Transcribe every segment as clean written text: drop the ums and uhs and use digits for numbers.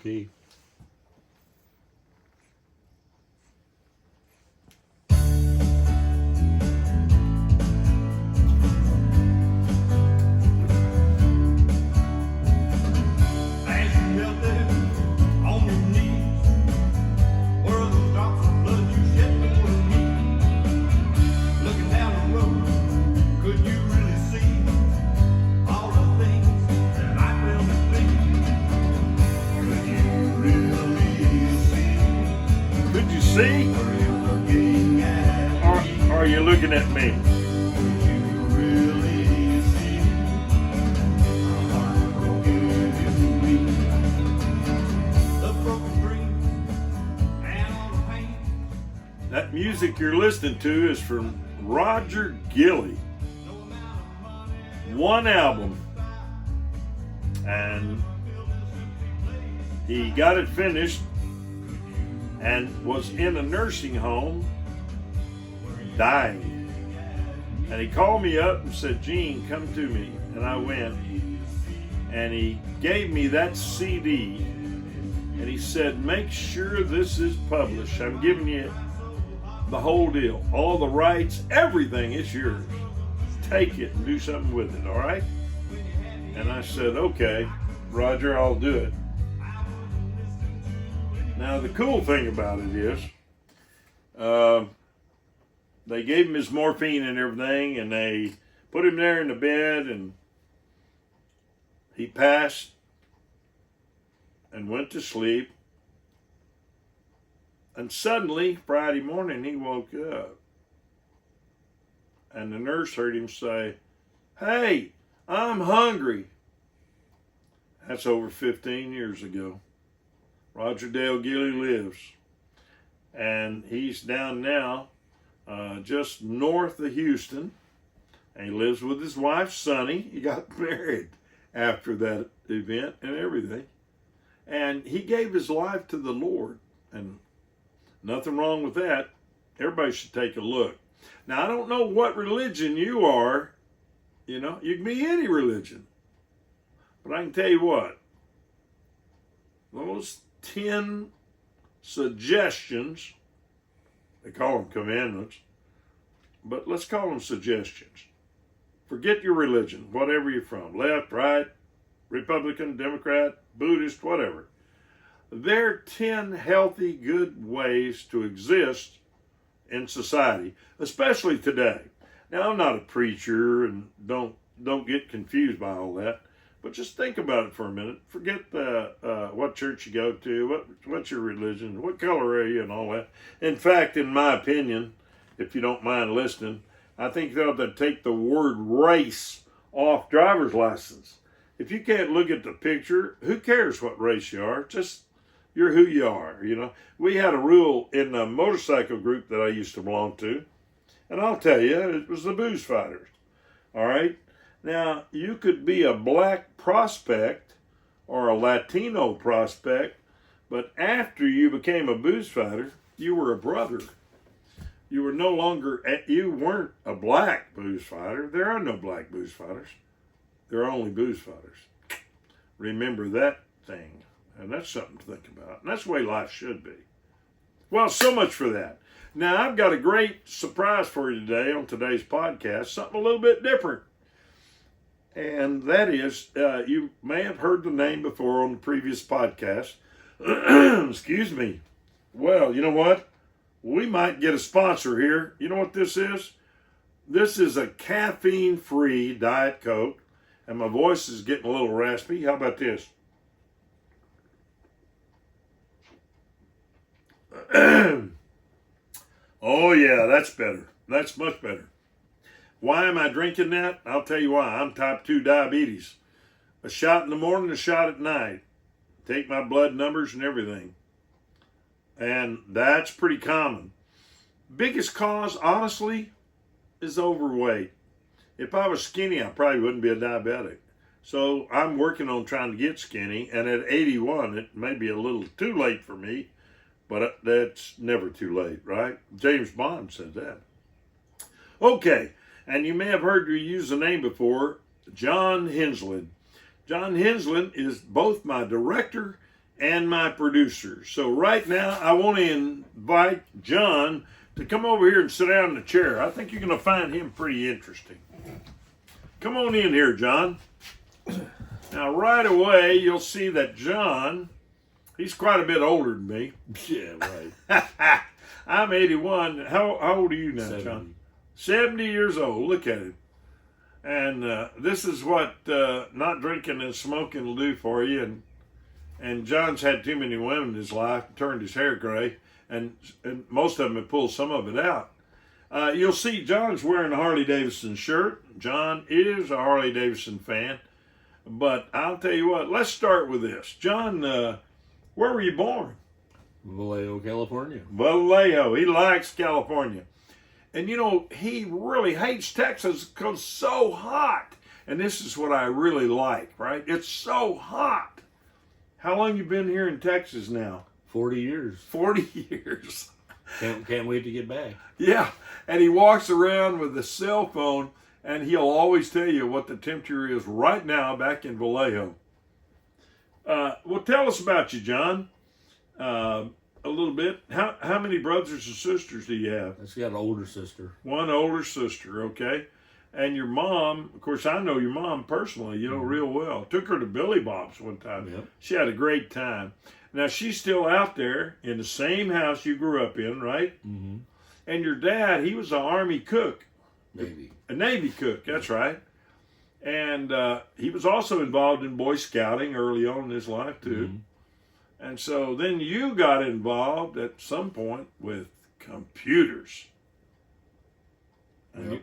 Okay. See? Or are you looking at me? That music you're listening to is from Roger Gilly. One album. And he got it finished and was in a nursing home dying. And he called me up and said, "Gene, come to me." And I went, and he gave me that CD, and he said, "Make sure this is published. I'm giving you the whole deal, all the rights, everything is yours. Take it and do something with it, all right?" And I said, "Okay, Roger, I'll do it." Now, the cool thing about it is, they gave him his morphine and everything, and they put him there in the bed, and he passed and went to sleep. And suddenly, Friday morning, he woke up. And the nurse heard him say, "Hey, I'm hungry." That's over 15 years ago. Roger Dale Gilly lives, and he's down now just north of Houston, and he lives with his wife Sonny. He got married after that event and everything, and he gave his life to the Lord, and nothing wrong with that. Everybody should take a look. Now, I don't know what religion you are. You can be any religion, but I can tell you what, those 10 suggestions, they call them commandments, but let's call them suggestions. Forget your religion, whatever you're from, left, right, Republican, Democrat, Buddhist, whatever. They're 10 healthy, good ways to exist in society, especially today. Now, I'm not a preacher, and don't get confused by all that. But just think about it for a minute. Forget what church you go to, what's your religion, what color are you, and all that. In fact, in my opinion, if you don't mind listening, I think they ought to take the word race off driver's license. If you can't look at the picture, who cares what race you are? Just you're who you are. We had a rule in the motorcycle group that I used to belong to, and I'll tell you, it was the booze fighters. All right. Now, you could be a black prospect or a Latino prospect, but after you became a booze fighter, you were a brother. You weren't a black booze fighter. There are no black booze fighters. There are only booze fighters. Remember that thing, and that's something to think about. And that's the way life should be. Well, so much for that. Now, I've got a great surprise for you today on today's podcast, something a little bit different. And that is, you may have heard the name before on the previous podcast. Excuse me. Well, you know what? We might get a sponsor here. You know what this is? This is a caffeine-free Diet Coke. And my voice is getting a little raspy. How about this? Oh, yeah, that's better. That's much better. Why am I drinking that? I'll tell you why. I'm type 2 diabetes. A shot in the morning, a shot at night. Take my blood numbers and everything. And that's pretty common. Biggest cause, honestly, is overweight. If I was skinny, I probably wouldn't be a diabetic. So I'm working on trying to get skinny. And at 81, it may be a little too late for me. But that's never too late, right? James Bond said that. Okay. And you may have heard me use the name before, John Henslin. John Henslin is both my director and my producer. So right now, I want to invite John to come over here and sit down in the chair. I think you're going to find him pretty interesting. Come on in here, John. Now, right away, you'll see that John, he's quite a bit older than me. Yeah, right. I'm 81. How old are you now, 70. John? 70 years old. Look at it. And this is what not drinking and smoking will do for you. And John's had too many women in his life, turned his hair gray, and most of them have pulled some of it out. You'll see John's wearing a Harley-Davidson shirt. John is a Harley-Davidson fan. But I'll tell you what, let's start with this. John, where were you born? Vallejo, California. Vallejo. He likes California. And you know, he really hates Texas because it's so hot. And this is what I really like, right? It's so hot. How long you been here in Texas now? 40 years. 40 years. Can't wait to get back. Yeah. And he walks around with a cell phone and he'll always tell you what the temperature is right now back in Vallejo. Well, tell us about you, John. A little bit. How many brothers and sisters do you have? I've got an older sister. One older sister, okay. And your mom, of course, I know your mom personally, real well. Took her to Billy Bob's one time. Yep. She had a great time. Now, she's still out there in the same house you grew up in, right? Mm-hmm. And your dad, he was an Army cook. Navy. A Navy cook, that's right. And he was also involved in Boy Scouting early on in his life, too. Mm-hmm. And so then you got involved at some point with computers. And Yep.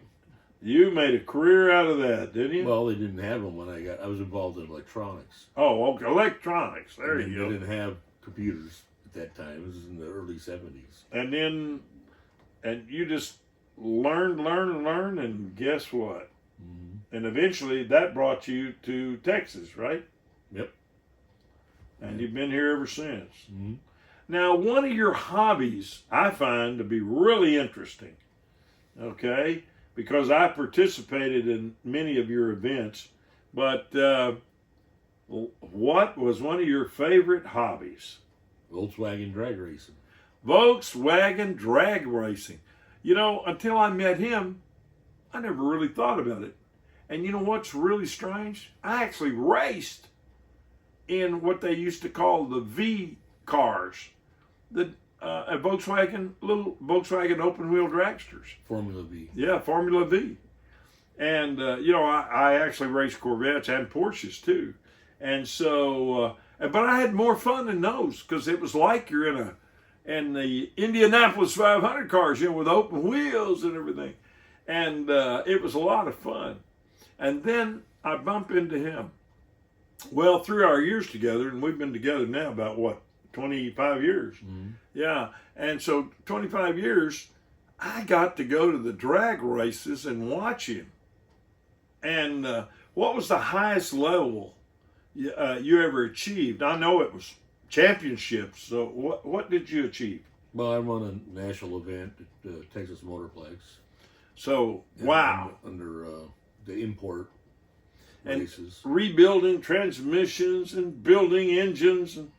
you made a career out of that, didn't you? Well, they didn't have them when I was involved in electronics. Oh, okay. Electronics. There And you go. They didn't have computers at that time. It was in the early 70s. And you just learned, and guess what? Mm-hmm. And eventually that brought you to Texas, right? Yep. And you've been here ever since. Mm-hmm. Now, one of your hobbies I find to be really interesting, okay, because I participated in many of your events, but what was one of your favorite hobbies? Volkswagen drag racing. Volkswagen drag racing. You know, until I met him, I never really thought about it. And you know what's really strange? I actually raced in what they used to call the V cars, the little Volkswagen open wheel dragsters. Formula V. Yeah, Formula V. And I actually raced Corvettes and Porsches too. And so, but I had more fun than those because it was like you're in the Indianapolis 500 cars, with open wheels and everything. And it was a lot of fun. And then I bump into him. Well, through our years together, and we've been together now about 25 years. Mm-hmm. Yeah. And so 25 years, I got to go to the drag races and watch him. And what was the highest level you ever achieved? I know it was championships. So what did you achieve? Well, I won a national event at Texas Motorplex. So, wow. Under the import and races. Rebuilding transmissions and building engines. And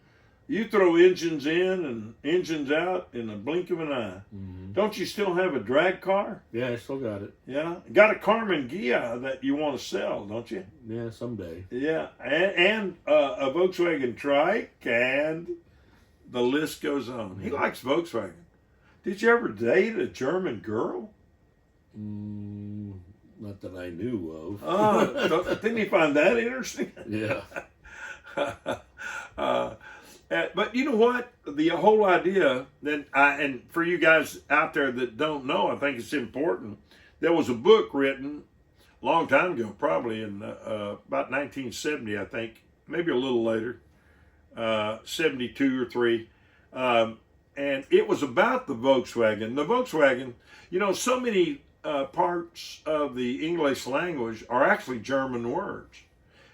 you throw engines in and engines out in a blink of an eye. Mm-hmm. Don't you still have a drag car? Yeah, I still got it. Yeah. Got a Carmen Ghia that you want to sell, don't you? Yeah, someday. Yeah. And a Volkswagen trike, and the list goes on. He likes Volkswagen. Did you ever date a German girl? Not that I knew of. Oh, didn't you find that interesting? Yeah. But you know what? The whole idea and for you guys out there that don't know, I think it's important. There was a book written a long time ago, probably in about 1970, I think, maybe a little later, 72 or 3. And it was about the Volkswagen. The Volkswagen, so many parts of the English language are actually German words.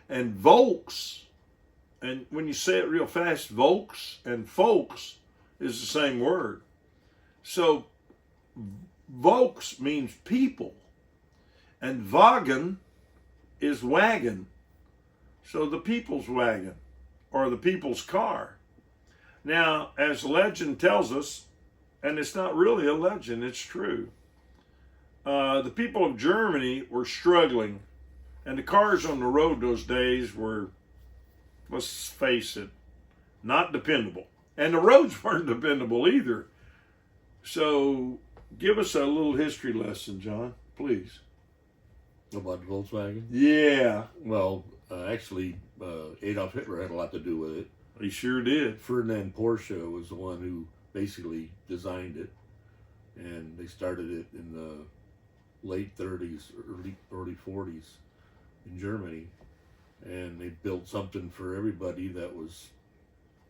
And Volks, and when you say it real fast, Volks and folks is the same word. So Volks means people, and Wagen is wagon. So the people's wagon, or the people's car. Now, as legend tells us, and it's not really a legend, it's true, the people of Germany were struggling, and the cars on the road those days were, let's face it, not dependable. And the roads weren't dependable either. So give us a little history lesson, John, please. About the Volkswagen? Yeah. Well, actually, Adolf Hitler had a lot to do with it. He sure did. Ferdinand Porsche was the one who basically designed it, and they started it in the late 30s, early 40s in Germany, and they built something for everybody that was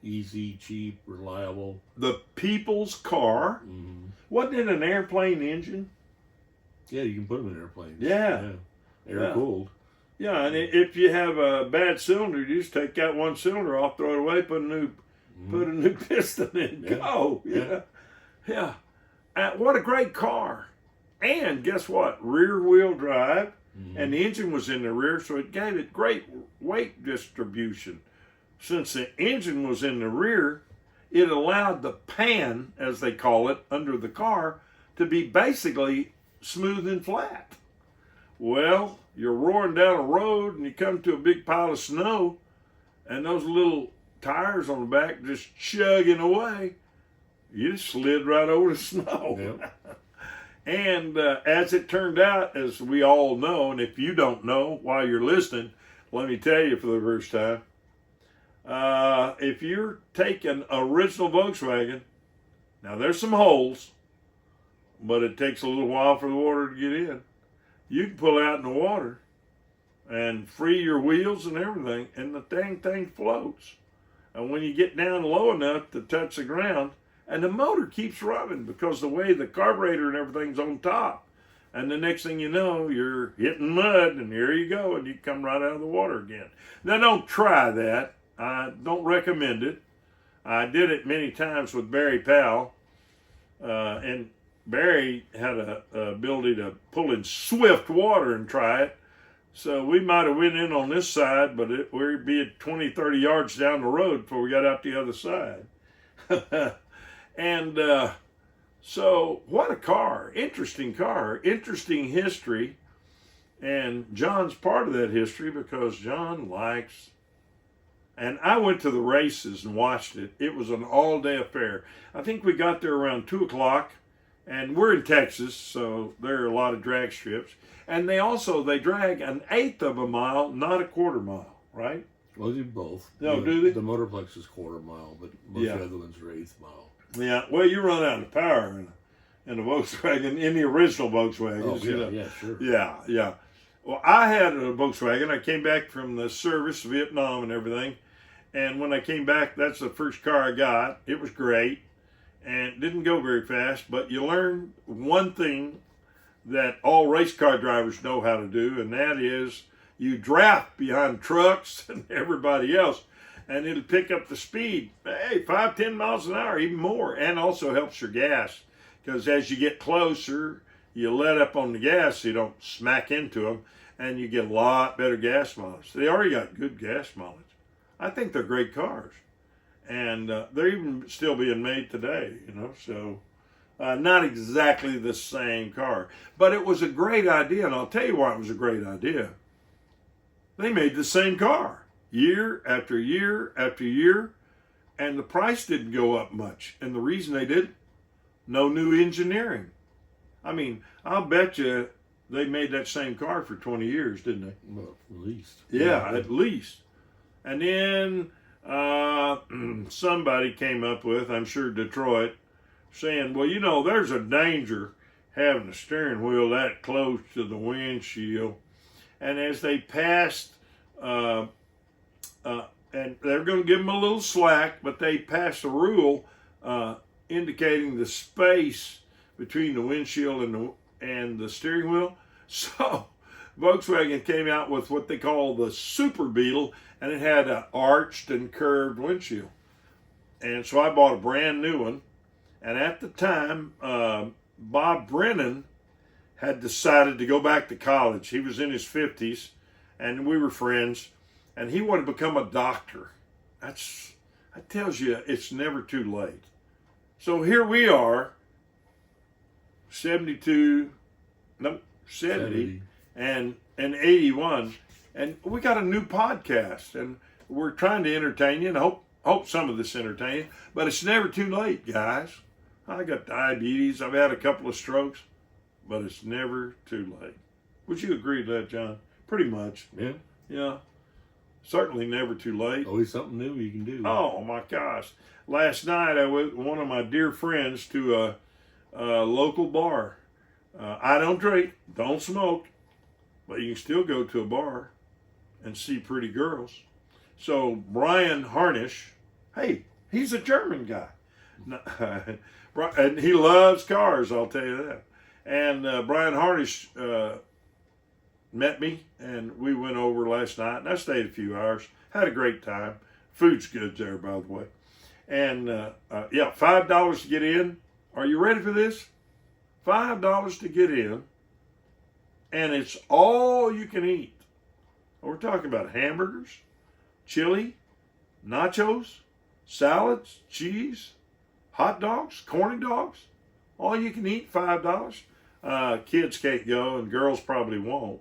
easy, cheap, reliable. The people's car. Mm-hmm. Wasn't it an airplane engine? Yeah, you can put them in airplanes. Yeah. Air cooled. Yeah, and if you have a bad cylinder, you just take that one cylinder off, throw it away, put a new piston in, go. Yeah. What a great car. And guess what? Rear wheel drive, and the engine was in the rear, so it gave it great weight distribution. Since the engine was in the rear, it allowed the pan, as they call it, under the car to be basically smooth and flat. Well, you're roaring down a road and you come to a big pile of snow, and those little tires on the back just chugging away. You just slid right over the snow. Yep. And as it turned out, as we all know, and if you don't know while you're listening, let me tell you for the first time, if you're taking original Volkswagen, now there's some holes, but it takes a little while for the water to get in. You can pull out in the water and free your wheels and everything, and the dang thing floats. And when you get down low enough to touch the ground, and the motor keeps running because the way the carburetor and everything's on top. And the next thing you know, you're hitting mud, and here you go, and you come right out of the water again. Now, don't try that. I don't recommend it. I did it many times with Barry Powell, and Barry had a ability to pull in swift water and try it. So we might have went in on this side, but we'd be at 20, 30 yards down the road before we got out the other side. And so what a car, interesting history. And John's part of that history because John likes, and I went to the races and watched it. It was an all-day affair. I think we got there around 2 o'clock. And we're in Texas, so there are a lot of drag strips. And they drag an eighth of a mile, not a quarter mile, right? Well, they do both. No, do they? The Motorplex is quarter mile, but most of the other ones are eighth mile. Yeah, well, you run out of power in a Volkswagen, in the original Volkswagen. Oh, yeah, sure. Yeah. Well, I had a Volkswagen. I came back from the service, Vietnam and everything. And when I came back, that's the first car I got. It was great. And didn't go very fast, but you learn one thing that all race car drivers know how to do, and that is you draft behind trucks and everybody else, and it'll pick up the speed, 5-10 miles an hour, even more, and also helps your gas, because as you get closer, you let up on the gas so you don't smack into them, and you get a lot better gas mileage. They already got good gas mileage. I think they're great cars. And they're even still being made today, so not exactly the same car. But it was a great idea, and I'll tell you why it was a great idea. They made the same car year after year after year, and the price didn't go up much. And the reason they did, no new engineering. I mean, I'll bet you they made that same car for 20 years, didn't they? Well, at least. Yeah, at least. And then somebody came up with, I'm sure Detroit, saying, well, there's a danger having a steering wheel that close to the windshield. And as they passed, and they're going to give them a little slack, but they passed a rule indicating the space between the windshield and the steering wheel. So Volkswagen came out with what they call the Super Beetle, and it had an arched and curved windshield. And so I bought a brand new one. And at the time, Bob Brennan had decided to go back to college. He was in his 50s, and we were friends. And he wanted to become a doctor. That's That tells you it's never too late. So here we are, 72, no, 70, and 81, and we got a new podcast, and we're trying to entertain you, and hope some of this entertain you, but it's never too late, guys. I got diabetes, I've had a couple of strokes, but it's never too late. Would you agree to that, John? Pretty much. Yeah. Yeah. Certainly never too late. Always something new you can do. Oh my gosh. Last night I went with one of my dear friends to a local bar. I don't drink, don't smoke, but you can still go to a bar and see pretty girls. So Brian Harnish, hey, he's a German guy. And he loves cars, I'll tell you that. And Brian Harnish met me, and we went over last night, and I stayed a few hours. Had a great time. Food's good there, by the way. And yeah, $5 to get in. Are you ready for this? $5 to get in, and it's all you can eat. We're talking about hamburgers, chili, nachos, salads, cheese, hot dogs, corny dogs. All you can eat, $5. Kids can't go, and girls probably won't.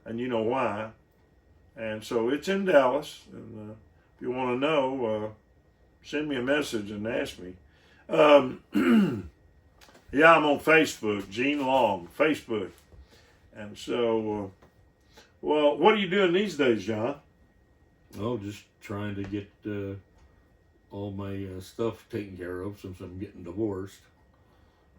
And you know why. And so it's in Dallas. And if you want to know, send me a message and ask me. Yeah, I'm on Facebook, Gene Long, Facebook. And so, well, what are you doing these days, John? Oh, just trying to get all my stuff taken care of since I'm getting divorced.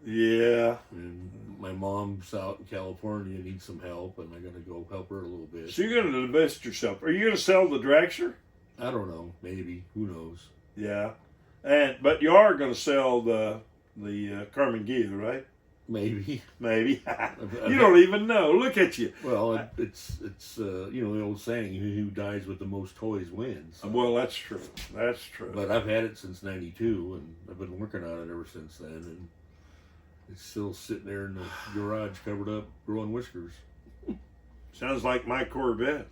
Yeah. And my mom's out in California, needs some help, and I'm going to go help her a little bit. So you're going to divest yourself. Are you going to sell the dragster? I don't know. Maybe. Who knows? Yeah. But you are going to sell the Carmen Gia, right? Maybe. Maybe. You don't even know. Look at you. Well, it's you know, the old saying, who dies with the most toys wins. So. Well, that's true. That's true. But I've had it since '92, and I've been working on it ever since then, and it's still sitting there in the garage covered up, growing whiskers. Sounds like my Corvette.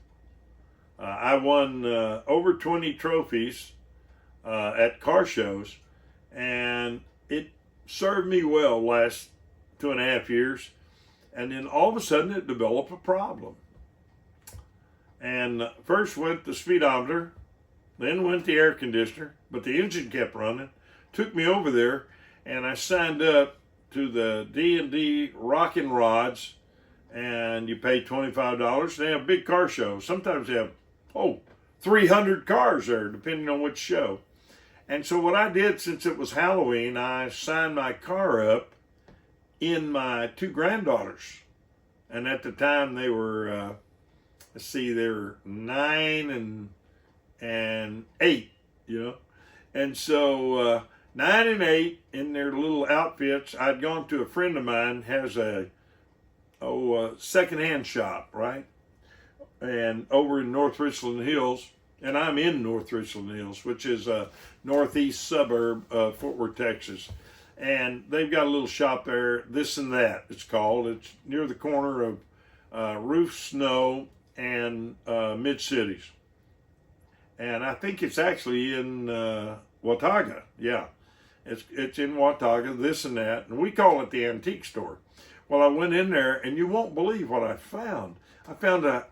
I won over 20 trophies at car shows, and it served me well last 2.5 years. And then all of a sudden it developed a problem. And first went the speedometer, then went the air conditioner, but the engine kept running. Took me over there, and I signed up to the D&D Rockin' Rods, and you pay $25. They have big car shows. Sometimes they have 300 cars there, depending on which show. And so what I did, since it was Halloween, I signed my car up in my two granddaughters. And at the time they were, they were 9 and 8, you know. And so 9 and 8 in their little outfits. I'd gone to a friend of mine, has a secondhand shop, right? And over in North Richland Hills, and I'm in North Richland Hills, which is a northeast suburb of Fort Worth, Texas. And they've got a little shop there, This and That, it's called. It's near the corner of Roof Snow and Mid-Cities. And I think it's actually in Watauga, yeah. It's in Watauga, This and That, and we call it the antique store. Well, I went in there, and you won't believe what I found. I found an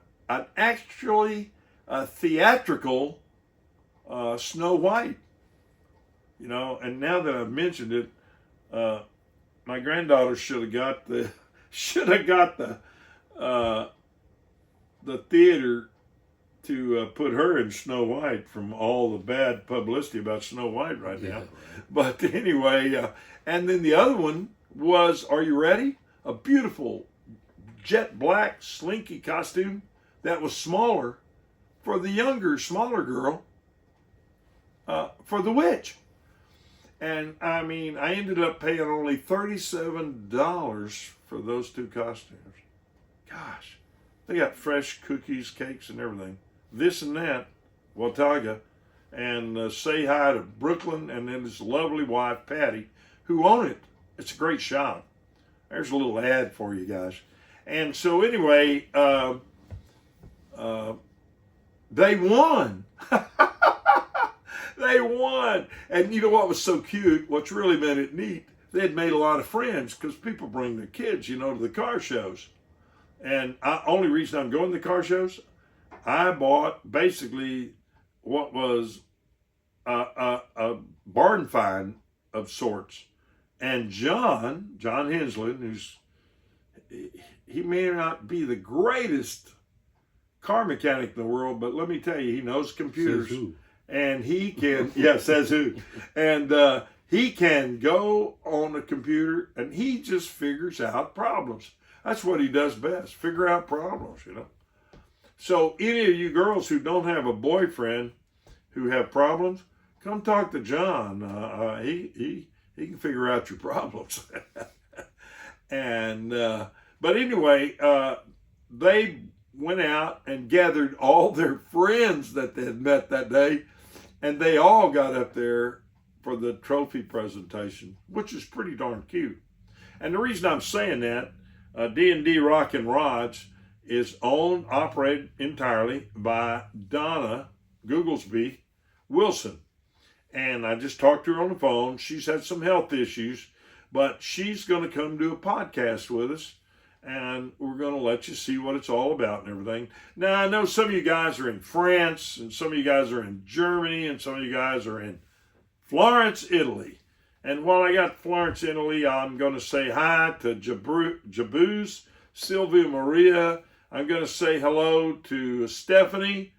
actually theatrical Snow White, you know. And now that I've mentioned it, my granddaughter should have got the theater to put her in Snow White from all the bad publicity about Snow White right now. Right. But anyway, and then the other one was, are you ready? A beautiful jet black slinky costume that was smaller for the younger, smaller girl for the witch. And I mean, I ended up paying only $37 for those two costumes. Gosh, they got fresh cookies, cakes, and everything. This and That, Watauga, and say hi to Brooklyn and then his lovely wife, Patty, who own it. It's a great shop. There's a little ad for you guys. And so anyway, they won. They won. And you know what was so cute? What's really made it neat, they had made a lot of friends because people bring their kids, to the car shows. And only reason I'm going to the car shows, I bought basically what was a barn find of sorts. And John Hensland, he may not be the greatest car mechanic in the world, but let me tell you, he knows computers. Says who? And he can, says who. And he can go on a computer and he just figures out problems. That's what he does best, figure out problems, So any of you girls who don't have a boyfriend who have problems, come talk to John. He can figure out your problems. And but anyway, they went out and gathered all their friends that they had met that day, and they all got up there for the trophy presentation, which is pretty darn cute. And the reason I'm saying that, D&D Rockin' Rods is owned, operated entirely by Donna Googlesby Wilson. And I just talked to her on the phone. She's had some health issues, but she's going to come do a podcast with us, and we're going to let you see what it's all about and everything. Now, I know some of you guys are in France, and some of you guys are in Germany, and some of you guys are in Florence, Italy. And while I got Florence, Italy, I'm going to say hi to Jabuz, Sylvia Maria. I'm going to say hello to Stephanie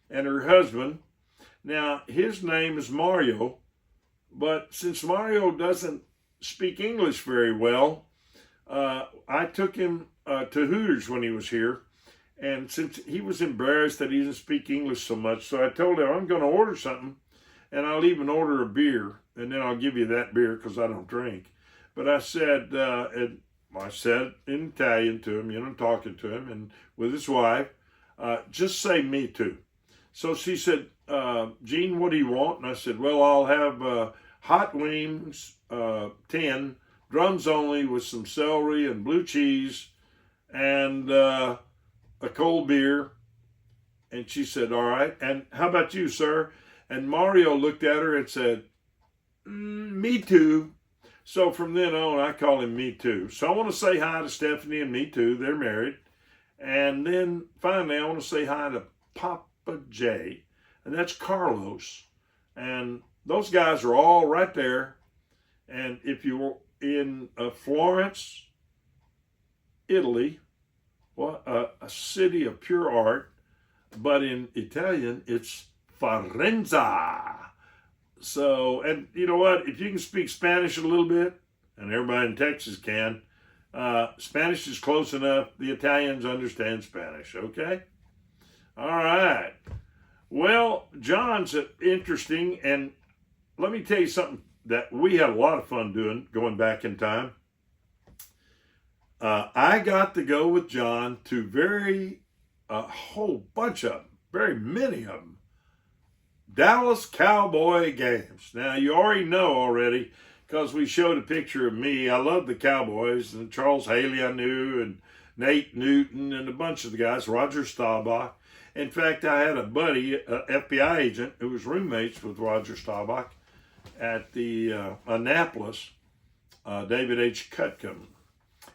and her husband. Now, his name is Mario, but since Mario doesn't speak English very well, I took him to Hooters when he was here, and since he was embarrassed that he didn't speak English so much, so I told him I'm going to order something, and I'll even order a beer, and then I'll give you that beer because I don't drink. But I said, I said in Italian to him, talking to him, and with his wife, just say me too. So she said, Gene, what do you want? And I said, well, I'll have hot wings, 10, drums only with some celery and blue cheese, and a cold beer. And she said, all right. And how about you, sir? And Mario looked at her and said, me too. So from then on, I call him Me Too. So I want to say hi to Stephanie and Me Too. They're married. And then finally, I want to say hi to Papa J, and that's Carlos. And those guys are all right there. And if you were in Florence, Italy, well, a city of pure art, but in Italian, it's Firenze. So, and you know what? If you can speak Spanish a little bit, and everybody in Texas can, Spanish is close enough. The Italians understand Spanish, okay? All right. Well, John's interesting, and let me tell you something that we had a lot of fun doing going back in time. I got to go with John to a whole bunch of them, very many of them, Dallas Cowboy games. Now, you already know already because we showed a picture of me. I love the Cowboys, and Charles Haley I knew, and Nate Newton, and a bunch of the guys, Roger Staubach. In fact, I had a buddy, an FBI agent, who was roommates with Roger Staubach at the Annapolis, David H. Cutcomb.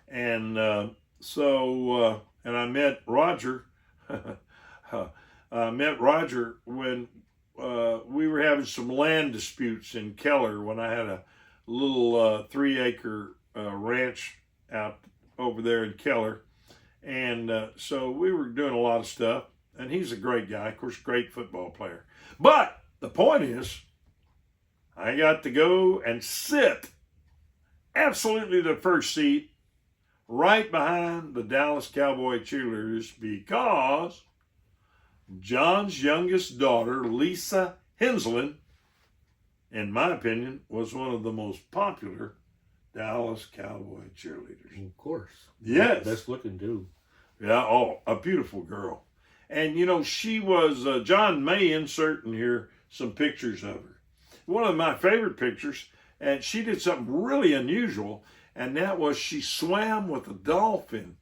And and I met Roger. I met Roger when we were having some land disputes in Keller when I had a little 3-acre ranch out over there in Keller. And so we were doing a lot of stuff. And he's a great guy, of course, great football player. But the point is, I got to go and sit absolutely the first seat right behind the Dallas Cowboy cheerleaders because John's youngest daughter, Lisa Hensland, in my opinion, was one of the most popular Dallas Cowboy cheerleaders. Of course. Yes. Best looking too. Yeah, oh, a beautiful girl. And, she was, John may insert in here some pictures of her. One of my favorite pictures, and she did something really unusual, and that was she swam with a dolphin.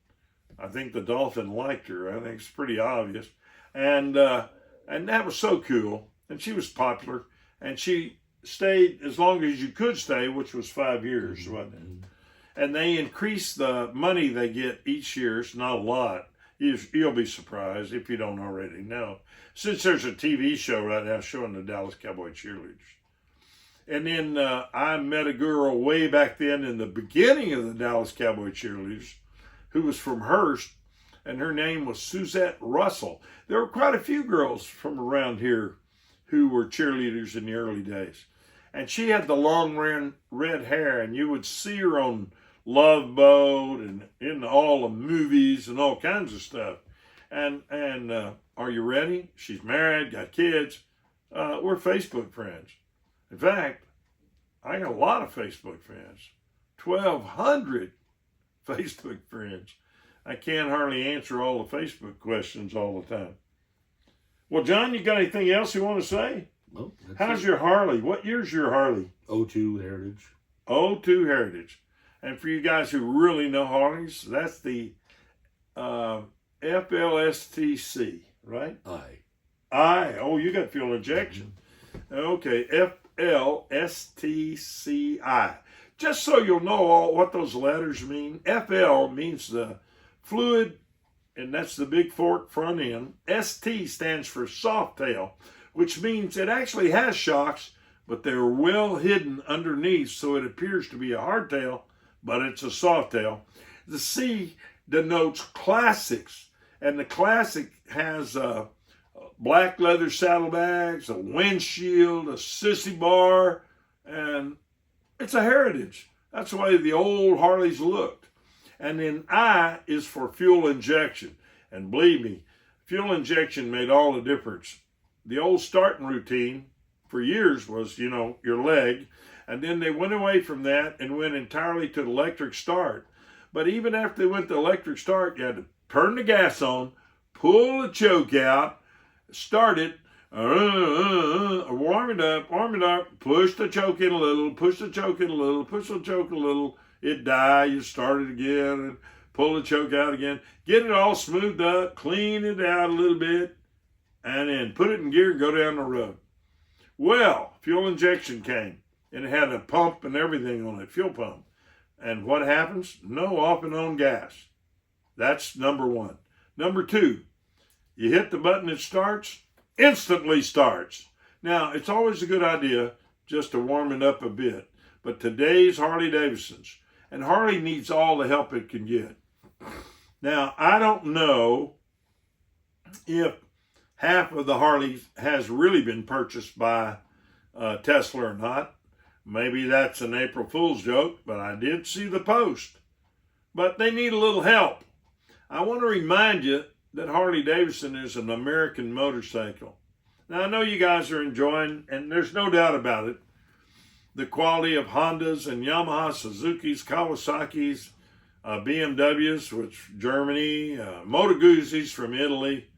I think the dolphin liked her. I think it's pretty obvious. And that was so cool. And she was popular. and she stayed as long as you could stay, which was 5 years, wasn't it? And they increase the money they get each year. It's not a lot. You'll be surprised if you don't already know. Since there's a TV show right now showing the Dallas Cowboy cheerleaders. And then I met a girl way back then in the beginning of the Dallas Cowboy cheerleaders who was from Hearst, and her name was Suzette Russell. There were quite a few girls from around here who were cheerleaders in the early days. And she had the long red hair, and you would see her on Love Boat and in all the movies and all kinds of stuff. And are you ready? She's married, got kids. We're Facebook friends. In fact, I got a lot of Facebook friends. 1,200 Facebook friends. I can't hardly answer all the Facebook questions all the time. Well, John, you got anything else you want to say? Well, how's your Harley? What year's your Harley? '02 Heritage. '02 Heritage. And for you guys who really know Harleys, that's the FLSTC, right? Oh, you got fuel injection. Okay, FLSTCI. Just so you'll know what those letters mean. FL means the fluid, and that's the big fork front end. ST stands for soft tail, which means it actually has shocks, but they're well hidden underneath, so it appears to be a hardtail, but it's a soft tail. The C denotes classics, and the classic has black leather saddlebags, a windshield, a sissy bar, and it's a heritage. That's the way the old Harleys looked. And then I is for fuel injection. And believe me, fuel injection made all the difference. The old starting routine for years was, your leg. And then they went away from that and went entirely to the electric start. But even after they went to electric start, you had to turn the gas on, pull the choke out, start it, warm it up, push the choke in a little, push the choke in a little, push the choke a little, it die, you start it again, and pull the choke out again, get it all smoothed up, clean it out a little bit, and then put it in gear and go down the road. Well, fuel injection came, and it had a pump and everything on it, fuel pump. And what happens? No off and on gas. That's number one. Number two, you hit the button, it starts, instantly starts. Now, it's always a good idea just to warm it up a bit. But today's Harley Davidsons, and Harley needs all the help it can get. Now, I don't know if half of the Harleys has really been purchased by Tesla or not. Maybe that's an April Fool's joke, but I did see the post. But they need a little help. I want to remind you that Harley Davidson is an American motorcycle. Now, I know you guys are enjoying, and there's no doubt about it, the quality of Hondas and Yamaha, Suzuki's, Kawasaki's, BMWs, which Germany, Moto Guzzi's from Italy,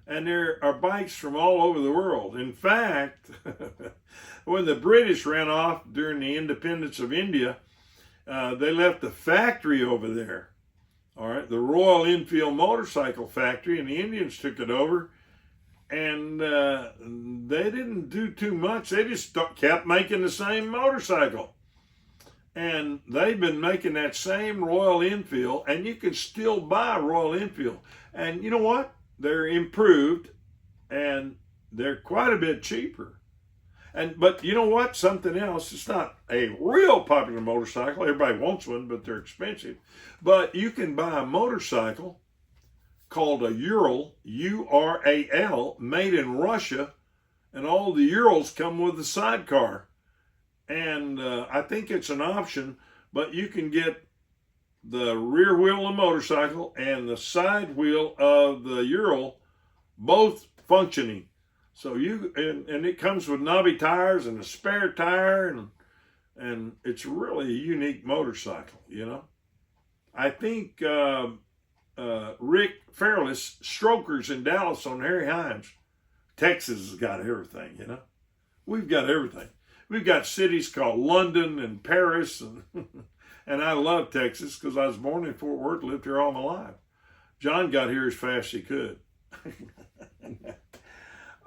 and there are bikes from all over the world. In fact, when the British ran off during the independence of India, they left the factory over there. All right, the Royal Enfield motorcycle factory, and the Indians took it over, and they didn't do too much. They just kept making the same motorcycle, and they've been making that same Royal Enfield, and you can still buy Royal Enfield. And you know what? They're improved, and they're quite a bit cheaper. But you know what? Something else. It's not a real popular motorcycle. Everybody wants one, but they're expensive. But you can buy a motorcycle called a Ural, U-R-A-L, made in Russia, and all the Urals come with a sidecar. And I think it's an option, but you can get the rear wheel of the motorcycle and the side wheel of the Ural both functioning. So and it comes with knobby tires and a spare tire, and it's really a unique motorcycle, I think Rick Fairless strokers in Dallas on Harry Hines. Texas has got everything, We've got everything. We've got cities called London and Paris, and and I love Texas because I was born in Fort Worth, lived here all my life. John got here as fast as he could.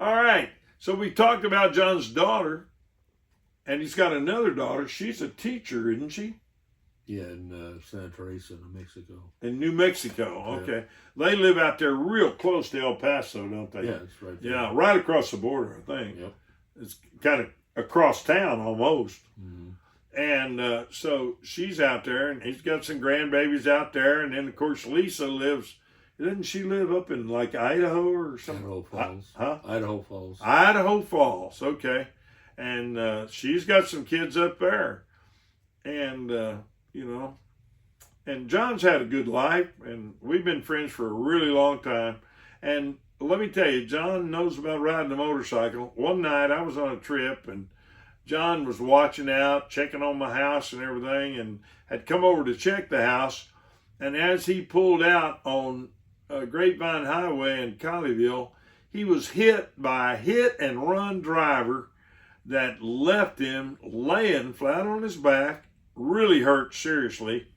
All right, so we talked about John's daughter, And he's got another daughter. She's a teacher, isn't she? Yeah, in Santa Teresa, New Mexico. In New Mexico, okay. Yeah. They live out there real close to El Paso, don't they? Yeah, it's right there. Yeah, right across the border, I think. Yep. It's kind of across town almost. Mm-hmm. And so she's out there, and he's got some grandbabies out there. And then, of course, Lisa lives, doesn't she live up in like Idaho or something? Idaho Falls. Huh? Idaho Falls. Idaho Falls, okay. And she's got some kids up there. And, you know, and John's had a good life, and we've been friends for a really long time. And let me tell you, John knows about riding a motorcycle. One night I was on a trip, and John was watching out, checking on my house and everything, and had come over to check the house. And as he pulled out on Grapevine Highway in Colleyville, he was hit by a hit-and-run driver that left him laying flat on his back, really hurt seriously,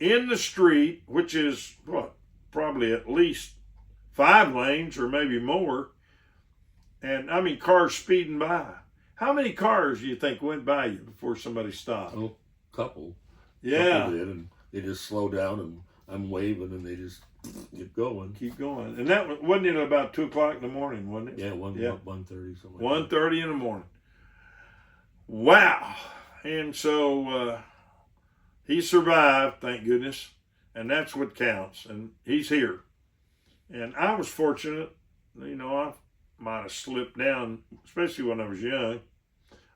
in the street, which is, what, probably at least 5 lanes or maybe more. And, I mean, cars speeding by. How many cars do you think went by you before somebody stopped? Oh, couple. Yeah. Couple did, and they just slow down, and I'm waving, and they just keep going. Keep going. And that wasn't it about 2 o'clock in the morning, wasn't it? Yeah, 1:30, something like 1:30 in the morning. Wow. And so he survived, thank goodness. And that's what counts. And he's here. And I was fortunate, you know, I might have slipped down, especially when I was young.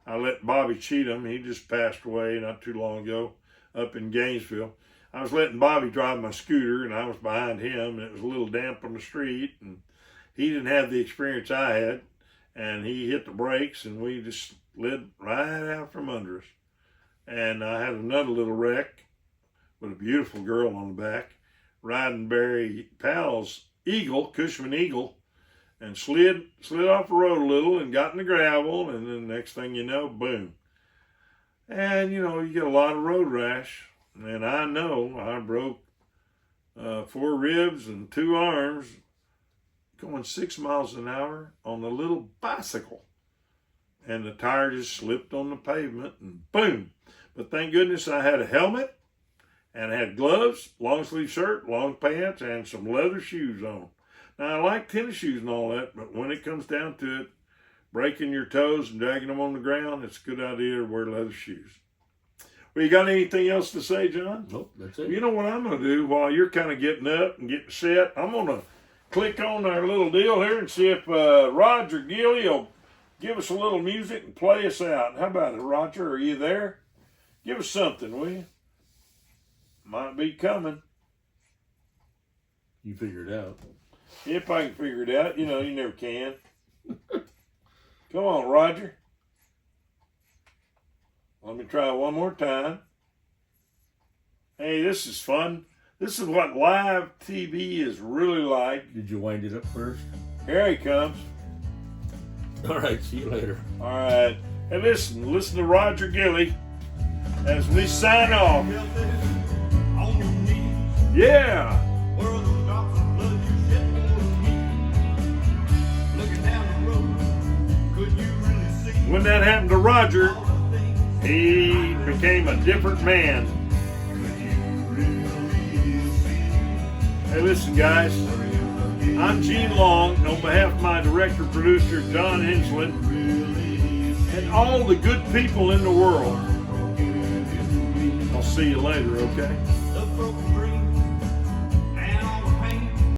I let Bobby Cheatham, he just passed away not too long ago up in Gainesville. I was letting Bobby drive my scooter, and I was behind him, and it was a little damp on the street, and he didn't have the experience I had, and he hit the brakes, and we just slid right out from under us. And I had another little wreck with a beautiful girl on the back, riding Barry Powell's Eagle, Cushman Eagle, and slid off the road a little and got in the gravel, and then the next thing you know, boom. And, you know, you get a lot of road rash. And I know I broke 4 ribs and 2 arms going 6 miles an hour on a little bicycle. And the tire just slipped on the pavement and boom. But thank goodness I had a helmet and I had gloves, long sleeve shirt, long pants, and some leather shoes on. Now I like tennis shoes and all that, but when it comes down to it, breaking your toes and dragging them on the ground, it's a good idea to wear leather shoes. Well, you got anything else to say, John? Nope, that's it. You know what I'm going to do while you're kind of getting up and getting set? I'm going to click on our little deal here and see if Roger Gilly will give us a little music and play us out. How about it, Roger? Are you there? Give us something, will you? Might be coming. You figure it out. If I can figure it out. You know, you never can. Come on, Roger. Let me try one more time. Hey, this is fun. This is what live TV is really like. Did you wind it up first? Here he comes. All right, see you later. All right. Hey, listen to Roger Gilly as we sign off. Yeah. When that happened to Roger, he became a different man. Hey, listen, guys. I'm Gene Long on behalf of my director-producer, John Henslin, and all the good people in the world. I'll see you later, okay?